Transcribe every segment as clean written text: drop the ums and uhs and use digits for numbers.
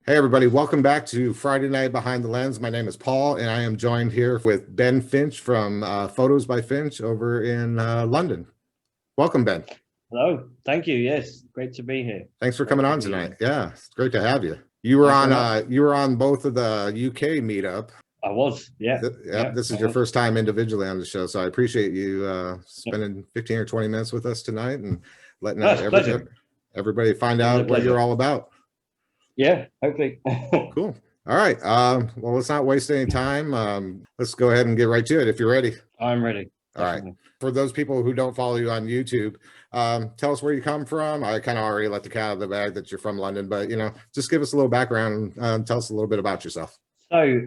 Hey everybody, welcome back to Friday Night Behind the Lens. My name is Paul, and I am joined here with Ben Finch from Photos by Finch over in London. Welcome, Ben. Hello, thank you. Yes, great to be here. Thanks for Great coming to on be tonight. here. Yeah, it's great to have you. Thanks very much. You were on both of the UK meetup. I was, yeah, Yep, yeah, this I is your was. first time individually on the show, so I appreciate you Yep. spending 15 or 20 minutes with us tonight and letting No, it's a pleasure. everybody find It is a out what you're pleasure. all about. Yeah, hopefully. Cool. All right. Well, let's not waste any time. Let's go ahead and get right to it if you're ready. I'm ready, All right. definitely. For those people who don't follow you on YouTube, tell us where you come from. I kind of already let the cat out of the bag that you're from London, but just give us a little background. Tell us a little bit about yourself. So,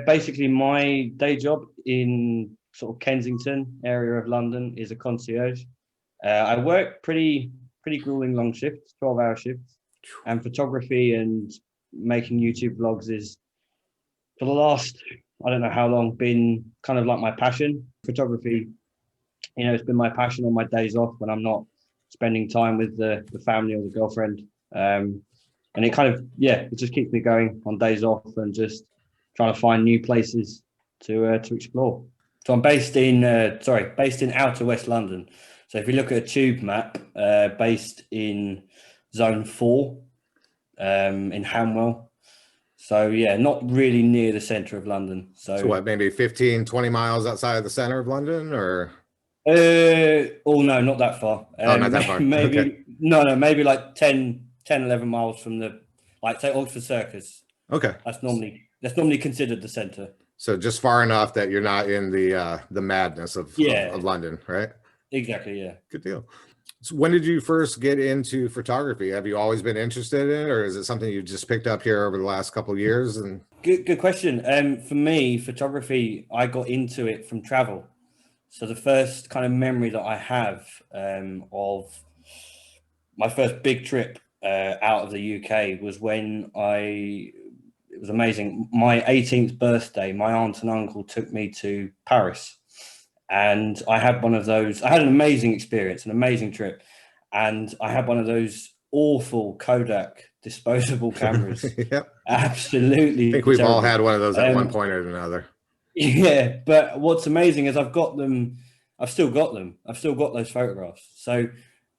basically, my day job in sort of Kensington area of London is a concierge. I work pretty grueling long shifts, 12-hour shifts, and photography and making YouTube vlogs is for the last, I don't know how long, been kind of like my passion. Photography, it's been my passion on my days off when I'm not spending time with the family or the girlfriend. And it kind of, yeah, it just keeps me going on days off and just trying to find new places to explore. So I'm based in outer West London. So if you look at a tube map, based in Zone 4, in Hanwell. So yeah, not really near the centre of London. So So what, maybe 15, 20 miles outside of the center of London or? oh no, not that far. Oh, not that far. Okay. Maybe no, maybe like 11 miles from the, like, say, Oxford Circus. Okay. That's normally considered the centre. So just far enough that you're not in the madness of Yeah, London, right? exactly. Yeah. Good deal. So when did you first get into photography? Have you always been interested in it, or is it something you just picked up here over the last couple of years? And Good question. For me, photography, I got into it from travel. So the first kind of memory that I have, of my first big trip out of the UK was when it was amazing. My 18th birthday, my aunt and uncle took me to Paris. And I had one of those, I had an amazing experience, an amazing trip. And I had one of those awful Kodak disposable cameras. yep, I Absolutely think we've all terrible. had one of those at one Um, point or another. yeah, but what's amazing is I've got them. I've still got them. I've still got those photographs. So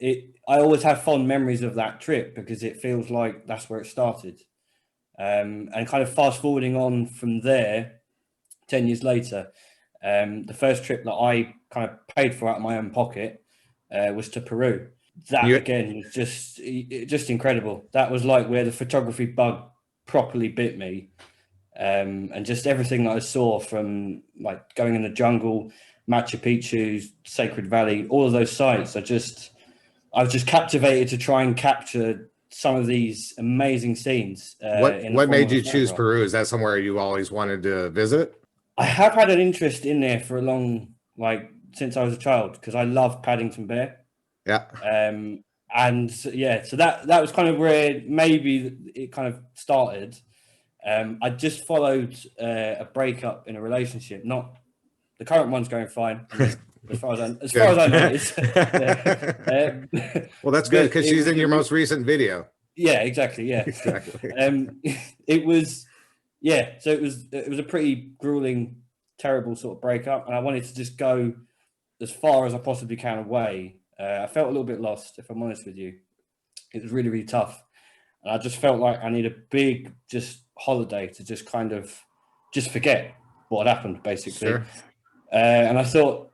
I always have fond memories of that trip because it feels like that's where it started. And kind of fast forwarding on from there, 10 years later, the first trip that I kind of paid for out of my own pocket was to Peru. That You again was just incredible. That was like where the photography bug properly bit me, and just everything that I saw, from like going in the jungle, Machu Picchu, Sacred Valley, all of those sites. I was just captivated to try and capture some of these amazing scenes in the what form made of a you choose photograph. Peru? Is that somewhere you always wanted to visit? I have had an interest in there for a long, like, since I was a child, because I love Paddington Bear. Yeah. And yeah, so that was kind of where maybe it kind of started. I just followed a breakup in a relationship. Not the current one's going fine. I mean, as far as Good. I know, it's yeah. Well, that's good But because it she's was in your most recent video. yeah, exactly, yeah. Exactly. It was, yeah. So it was a pretty grueling, terrible sort of breakup, and I wanted to just go as far as I possibly can away. I felt a little bit lost, if I'm honest with you. It was really, really tough. And I just felt like I need a big just holiday to just kind of just forget what had happened, basically. Sure. And I thought,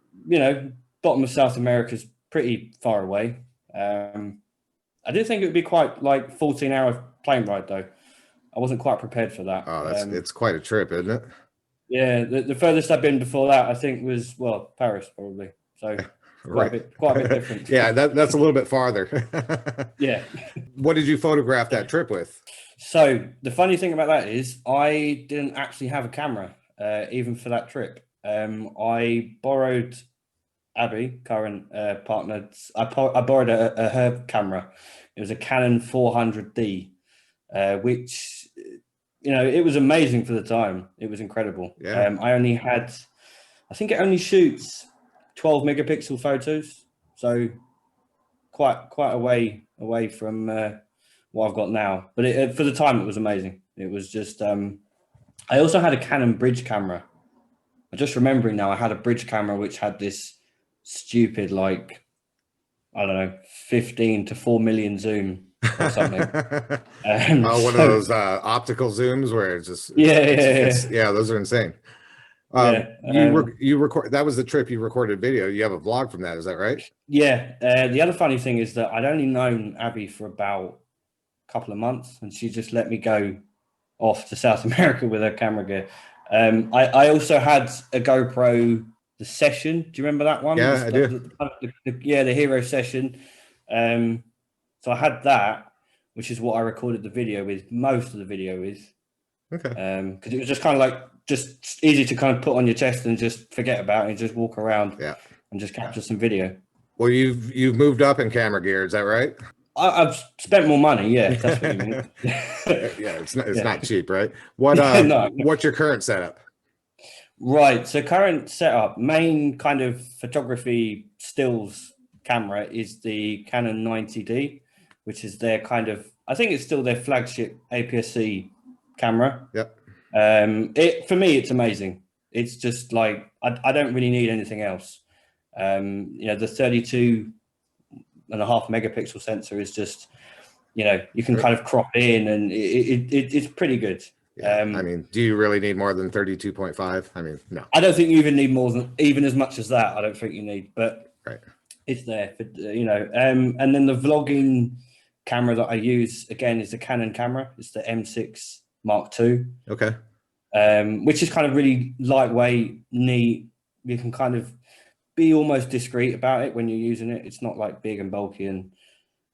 bottom of South America is pretty far away. I did think it would be quite like 14-hour plane ride, though. I wasn't quite prepared for that. Oh, it's quite a trip, isn't it? Yeah, the furthest I've been before that, I think, was, well, Paris, probably. So Right. quite a bit different. Yeah, that's a little bit farther. Yeah. What did you photograph that trip with? So the funny thing about that is I didn't actually have a camera, even for that trip. I borrowed Abby, current partner. I borrowed her camera. It was a Canon 400D, which, it was amazing for the time. It was incredible. Yeah. I think it only shoots 12 megapixel photos, so quite a way away from what I've got now. But for the time, it was amazing. It was just. I also had a Canon bridge camera. I'm just remembering now. I had a bridge camera which had this stupid, like, I don't know, 15 to 4 million zoom or something. Oh, one of those optical zooms where it's just yeah. Those are insane. Yeah. You record, that was the trip you recorded video. You have a vlog from that, is that right? Yeah. The other funny thing is that I'd only known Abby for about a couple of months, and she just let me go off to South America with her camera gear. I also had a GoPro, the Session. Do you remember that one? Yeah, I do. The Hero Session. So I had that, which is what I recorded the video with, most of the video with. Okay. Because it was just kind of like just easy to kind of put on your chest and just forget about it and just walk around and just capture some video. Well, you've moved up in camera gear, is that right? I've spent more money, yeah. That's what you mean. Yeah, it's not cheap, right? What No. What's your current setup? Right. So current setup, main kind of photography stills camera is the Canon 90D, which is their kind of, I think it's still their flagship APS-C camera. Yep. For me, it's amazing. It's just like I don't really need anything else. The 32.5 megapixel sensor is just, you can kind of crop in, and it's pretty good. Yeah. I mean, do you really need more than 32.5? I mean, no. I don't think you even need more than even as much as that. I don't think you need, but right. It's there for, and then the vlogging camera that I use again is a Canon camera. It's the M6 Mark II. Okay. Which is kind of really lightweight, neat. You can kind of be almost discreet about it when you're using it. It's not like big and bulky, and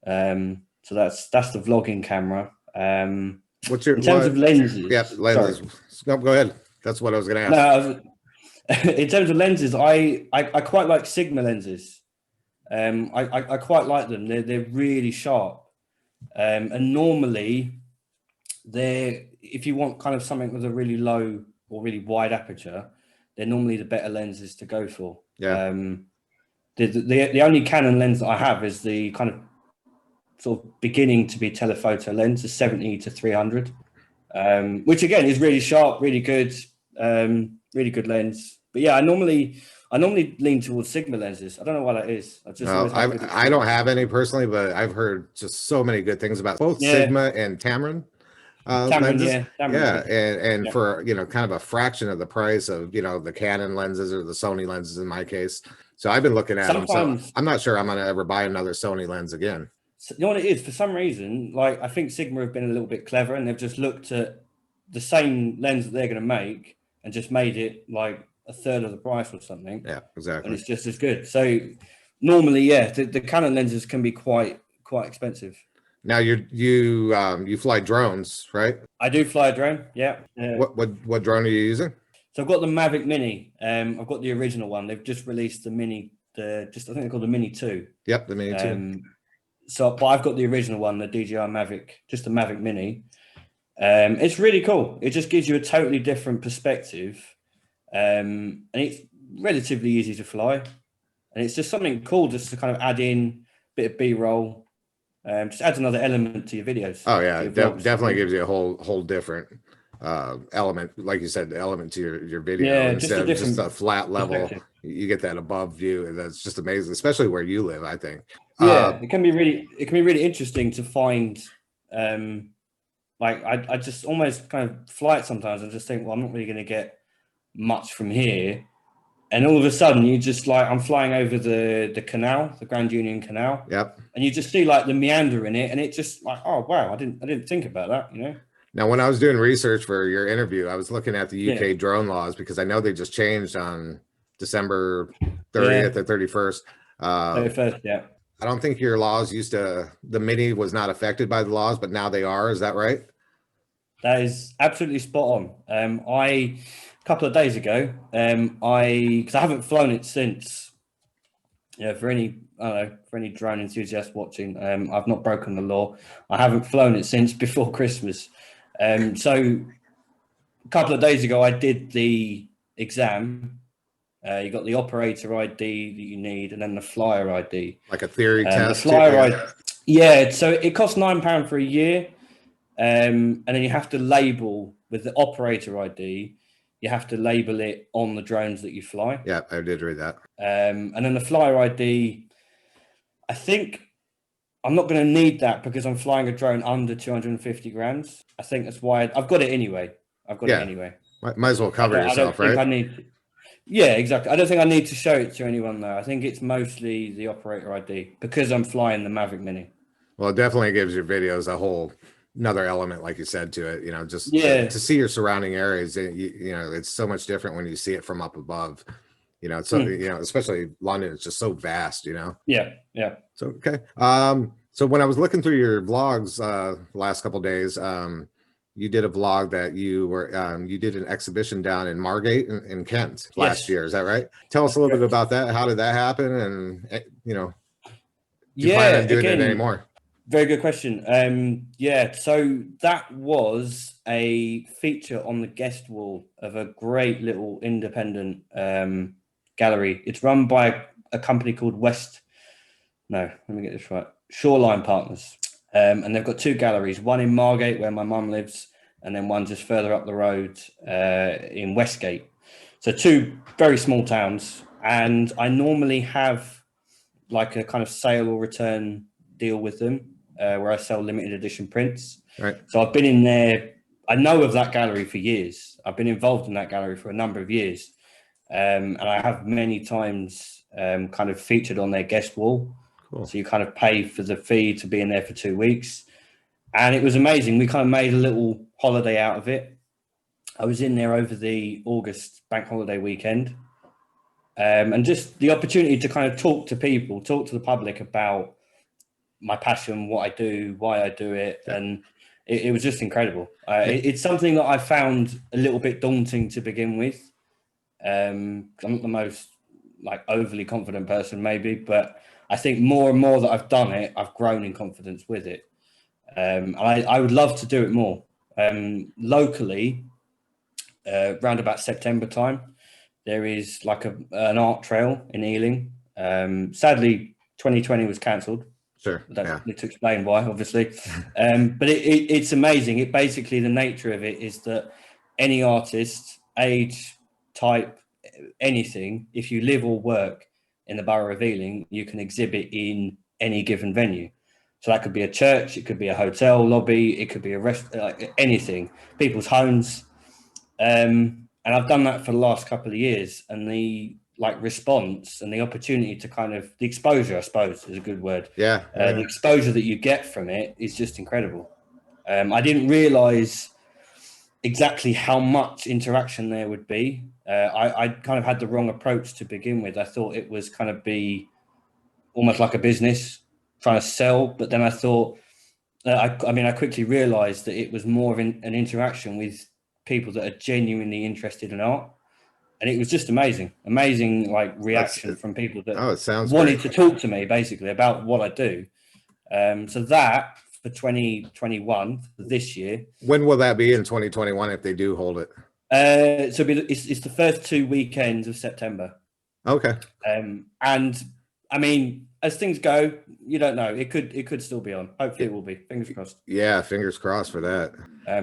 so that's the vlogging camera. What's your, in terms of lenses? Yeah, lenses. Sorry. No, go ahead. That's what I was going to ask. No, in terms of lenses, I quite like Sigma lenses. I quite like them. They're really sharp, and normally if you want kind of something with a really low or really wide aperture, they're normally the better lenses to go for. Yeah. The only Canon lens that I have is the kind of sort of beginning to be telephoto lens, the 70 to 300, which again is really sharp, really good lens. But yeah, I normally lean towards Sigma lenses. I don't know why that is. I don't have any personally, but I've heard just so many good things about both Sigma and Tamron. Lenses. And for kind of a fraction of the price of the Canon lenses or the Sony lenses in my case. So I've been looking at them. So I'm not sure I'm going to ever buy another Sony lens again. So, you know what it is? For some reason, like I think Sigma have been a little bit clever, and they've just looked at the same lens that they're going to make and just made it like a third of the price or something. Yeah, exactly. And it's just as good. So normally, the Canon lenses can be quite expensive. Now you fly drones, right? I do fly a drone. Yeah. What drone are you using? So I've got the Mavic Mini. I've got the original one. They've just released the Mini. I think they're called the Mini 2. Yep, the Mini 2. But I've got the original one, the DJI Mavic, just the Mavic Mini. It's really cool. It just gives you a totally different perspective, and it's relatively easy to fly. And it's just something cool just to kind of add in a bit of B-roll. Just adds another element to your videos. Oh yeah, definitely gives you a whole different element, like you said, the element to your video. Yeah, instead of just a flat level, you get that above view, and that's just amazing, especially where you live, I think. Yeah, it can be really interesting to find. Like I just almost kind of fly it sometimes and just think, well, I'm not really going to get much from here. And all of a sudden, you just like, I'm flying over the canal, the Grand Union Canal. Yep. And you just see like the meander in it, and it just like, oh wow, I didn't think about that, Now, when I was doing research for your interview, I was looking at the UK drone laws because I know they just changed on December 30th or 31st. 31st, yeah. I don't think your laws the Mini was not affected by the laws, but now they are. Is that right? That is absolutely spot on. A couple of days ago, because I haven't flown it since. For any drone enthusiast watching, I've not broken the law. I haven't flown it since before Christmas. So a couple of days ago, I did the exam. You got the operator ID that you need, and then the flyer ID. Like a theory test. The flyer ID. Yeah, so it costs £9 for a year, and then you have to label with the operator ID. You have to label it on the drones that you fly. Yeah, I did read that. And then the flyer ID, I think I'm not going to need that because I'm flying a drone under 250 grams. I think that's why I've got it anyway. It anyway. Might as well cover yourself, I don't think right? I need. Yeah, exactly. I don't think I need to show it to anyone though. I think it's mostly the operator ID because I'm flying the Maverick Mini. Well, it definitely gives your videos a whole another element, like you said, to it. You know, just to see your surrounding areas. You know, it's so much different when you see it from up above. You know, so you know, especially London, it's just so vast. You know. Yeah. So okay. So when I was looking through your vlogs last couple of days, you did a vlog that you were you did an exhibition down in Margate in Kent last year. Is that right? Tell us a little bit about that. How did that happen? And you know, do you plan on doing it anymore? Very good question. Yeah, so that was a feature on the guest wall of a great little independent gallery. It's run by a company called Shoreline Partners. And they've got two galleries, one in Margate where my mum lives, and then one just further up the road in Westgate. So two very small towns. And I normally have like a kind of sale or return deal with them where I sell limited edition prints. Right. So I've been in there. I know of that gallery for years. I've been involved in that gallery for a number of years. And I have many times kind of featured on their guest wall. Cool. So you kind of pay for the fee to be in there for 2 weeks. And it was amazing. We kind of made a little holiday out of it. I was in there over the August bank holiday weekend. And just the opportunity to kind of talk to people, talk to the public about my passion, what I do, why I do it. Yeah. And it was just incredible. It's something that I found a little bit daunting to begin with. I'm not the most like overly confident person maybe, but I think more and more that I've done it, I've grown in confidence with it. I would love to do it more. Locally, around about September time, there is like an art trail in Ealing. Sadly, 2020 was cancelled. Sure. I don't need to explain why, obviously. But it's amazing. It basically, the nature of it is that any artist, age, type, anything, if you live or work in the borough of Ealing, you can exhibit in any given venue. So that could be a church, it could be a hotel lobby, it could be a restaurant, like anything, people's homes. And I've done that for the last couple of years, and the response and the opportunity to kind of the exposure, I suppose, is a good word. Yeah. The exposure that you get from it is just incredible. I didn't realize exactly how much interaction there would be. I kind of had the wrong approach to begin with. I thought it was kind of be almost like a business trying to sell, but then I thought, I quickly realized that it was more of an interaction with people that are genuinely interested in art. And it was just amazing like reaction from people that wanted to talk to me basically about what I do. So that for 2021, for this year. When will that be in 2021 if they do hold it? So it's the first 2 weekends of September. Okay. And I mean, as things go, you don't know. It could still be on. Hopefully it will be. Fingers crossed. Yeah, fingers crossed for that.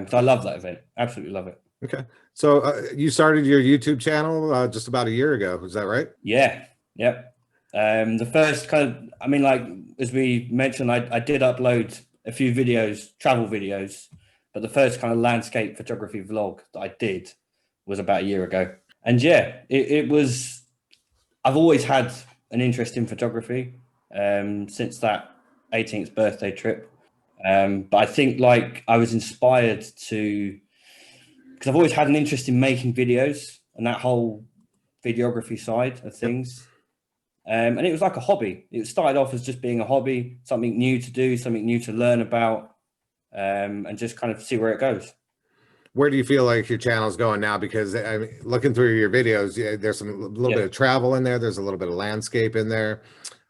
So I love that event. Absolutely love it. Okay. So you started your YouTube channel just about a year ago. Is that right? Yeah. Yep. The first kind of, as we mentioned, I did upload a few videos, travel videos, but the first kind of landscape photography vlog that I did was about a year ago. And yeah, it was, I've always had an interest in photography since that 18th birthday trip. But I think I was inspired to, because I've always had an interest in making videos and that whole videography side of things. And it was like a hobby. It started off as just being a hobby, something new to do, something new to learn about, and just kind of see where it goes. Where do you feel like your channel's going now? Because I mean, looking through your videos, there's a little bit of travel in there. There's a little bit of landscape in there.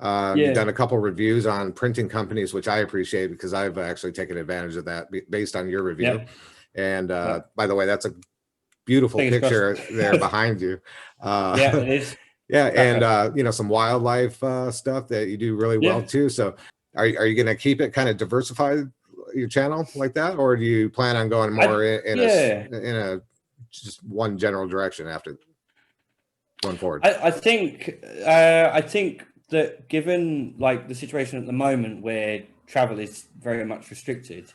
You've done a couple reviews on printing companies, which I appreciate because I've actually taken advantage of that based on your review. And by the way, that's a beautiful picture there behind you. Yeah, it is. Yeah, and some wildlife stuff that you do really well too. So are you going to keep it kind of diversified, your channel like that, or do you plan on going more in a just one general direction after going forward? I think that given like the situation at the moment where travel is very much restricted,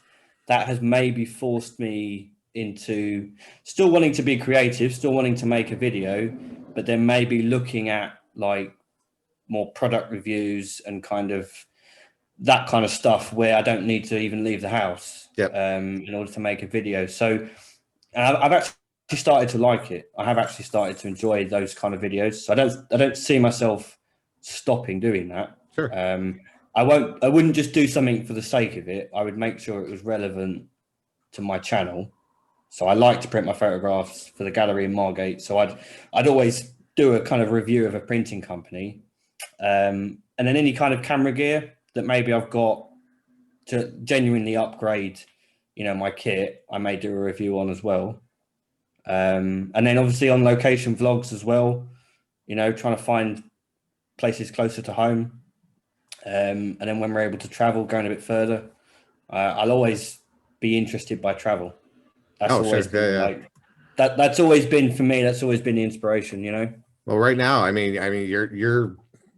that has maybe forced me into still wanting to be creative, still wanting to make a video, but then maybe looking at like more product reviews and kind of that kind of stuff where I don't need to even leave the house in order to make a video. So I've actually started to like it. I have actually started to enjoy those kind of videos. So I don't see myself stopping doing that. Sure. I wouldn't just do something for the sake of it. I would make sure it was relevant to my channel. So I like to print my photographs for the gallery in Margate. So I'd always do a kind of review of a printing company. And then any kind of camera gear that maybe I've got to genuinely upgrade, you know, my kit, I may do a review on as well. And then obviously on location vlogs as well, you know, trying to find places closer to home. And then when we're able to travel, going a bit further, I'll always be interested by travel. That's always been like that's always been for me. That's always been the inspiration, you know. Well, right now, I mean, your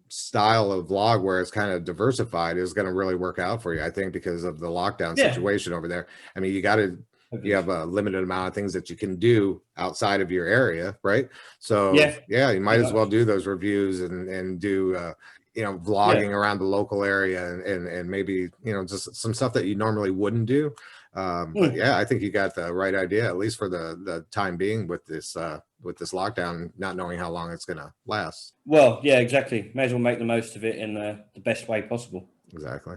style of vlog where it's kind of diversified is going to really work out for you, I think, because of the lockdown situation over there. I mean, you have a limited amount of things that you can do outside of your area, right? So you might as well do those reviews and do you know, vlogging around the local area and maybe, you know, just some stuff that you normally wouldn't do. But yeah, I think you got the right idea, at least for the time being, with this lockdown, not knowing how long it's gonna last. Well, yeah, exactly. May as well make the most of it in the best way possible. Exactly.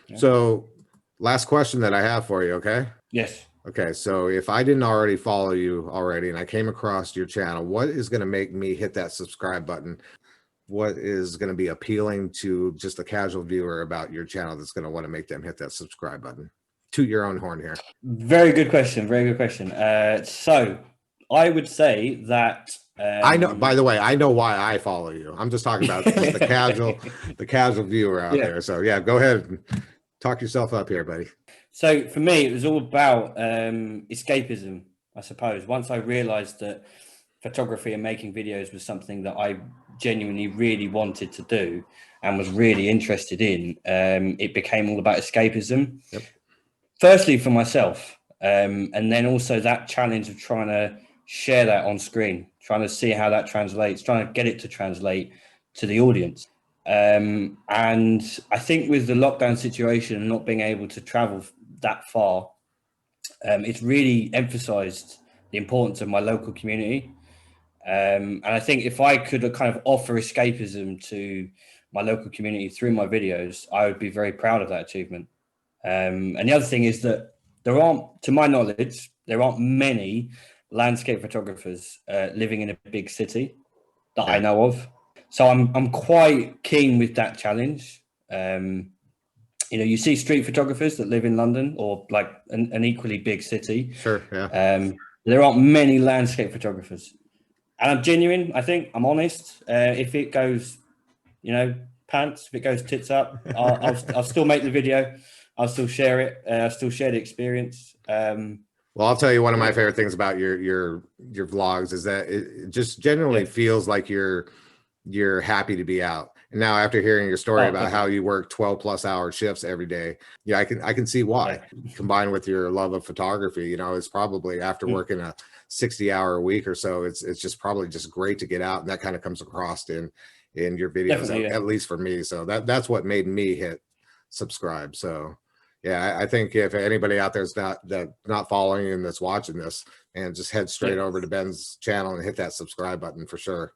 Yeah. So last question that I have for you, okay? Yes. Okay, so if I didn't already follow you already and I came across your channel, what is going to make me hit that subscribe button? What is going to be appealing to just a casual viewer about your channel that's going to want to make them hit that subscribe button? Toot your own horn here. Very good question. Very good question. So I would say that I know, by the way, I know why I follow you. I'm just talking about just the casual viewer out there. So yeah, go ahead and talk yourself up here, buddy. So for me, it was all about escapism, I suppose. Once I realized that photography and making videos was something that I genuinely really wanted to do and was really interested in, it became all about escapism. Yep. Firstly, for myself, and then also that challenge of trying to share that on screen, trying to see how that translates, trying to get it to translate to the audience. And I think with the lockdown situation and not being able to travel that far, it's really emphasized the importance of my local community. And I think if I could kind of offer escapism to my local community through my videos, I would be very proud of that achievement. And the other thing is that there aren't, to my knowledge, there aren't many landscape photographers living in a big city that I know of. So I'm quite keen with that challenge. You know, you see street photographers that live in London or like an equally big city. Sure. Yeah. There aren't many landscape photographers. And I'm genuine. I think I'm honest. If it goes, you know, pants, if it goes tits up, I'll still make the video. I'll still share it. I'll still share the experience. Well, I'll tell you, one of my favorite things about your vlogs is that it just generally feels like you're happy to be out. And now, after hearing your story about how you work 12+ hour shifts every day, I can see why. Combined with your love of photography, you know, it's probably after working a 60-hour a week or so, it's just probably just great to get out, and that kind of comes across in your videos, at least for me. So that's what made me hit subscribe. So yeah, I think if anybody out there is not following you and that's watching this, and just head straight over to Ben's channel and hit that subscribe button for sure.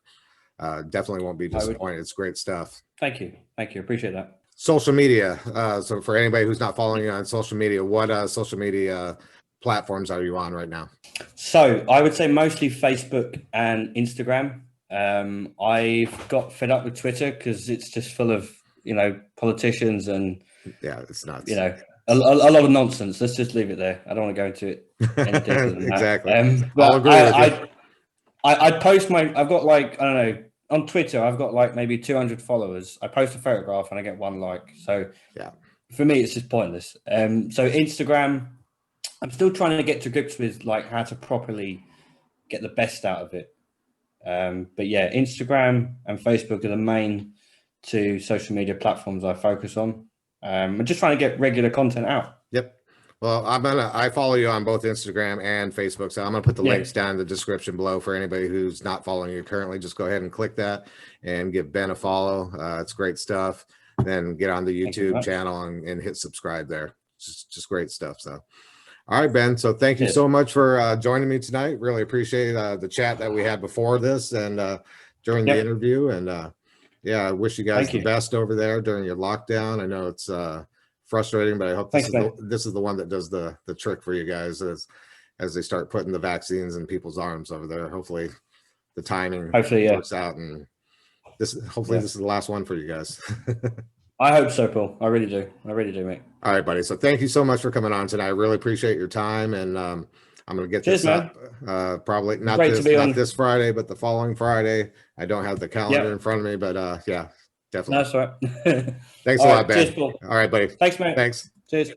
Definitely won't be disappointed. It's great stuff. Thank you. Appreciate that. Social media. So for anybody who's not following you on social media, what social media platforms are you on right now? So I would say mostly Facebook and Instagram. I've got fed up with Twitter because it's just full of, you know, politicians and it's nuts. You know, a lot of nonsense. Let's just leave it there. I don't want to go into it any deeper than exactly. That. I'll agree with you. I post I've got like, I don't know, on Twitter, I've got like maybe 200 followers. I post a photograph and I get 1 like. So for me, it's just pointless. So Instagram, I'm still trying to get to grips with like how to properly get the best out of it. But yeah, Instagram and Facebook are the main two social media platforms I focus on. I'm just trying to get regular content out. Yep. Well, I follow you on both Instagram and Facebook, so I'm gonna put the links down in the description below for anybody who's not following you currently. Just go ahead and click that and give Ben a follow. It's great stuff. Then get on the YouTube channel and hit subscribe there. Just great stuff. So, all right, Ben. So thank you so much for joining me tonight. Really appreciate the chat that we had before this and during the interview. And yeah, I wish you guys the best over there during your lockdown. I know it's frustrating, but I hope this is the one that does the trick for you guys as they start putting the vaccines in people's arms over there. Hopefully the timing works out, and this is the last one for you guys. I hope so, Paul. I really do, mate. All right, buddy. So thank you so much for coming on tonight. I really appreciate your time, and I'm gonna get this up probably not this Friday, but the following Friday. I don't have the calendar in front of me, but yeah, definitely. That's right. Thanks a lot, Ben. Cheers, Paul. All right, buddy. Thanks, mate. Thanks. Cheers.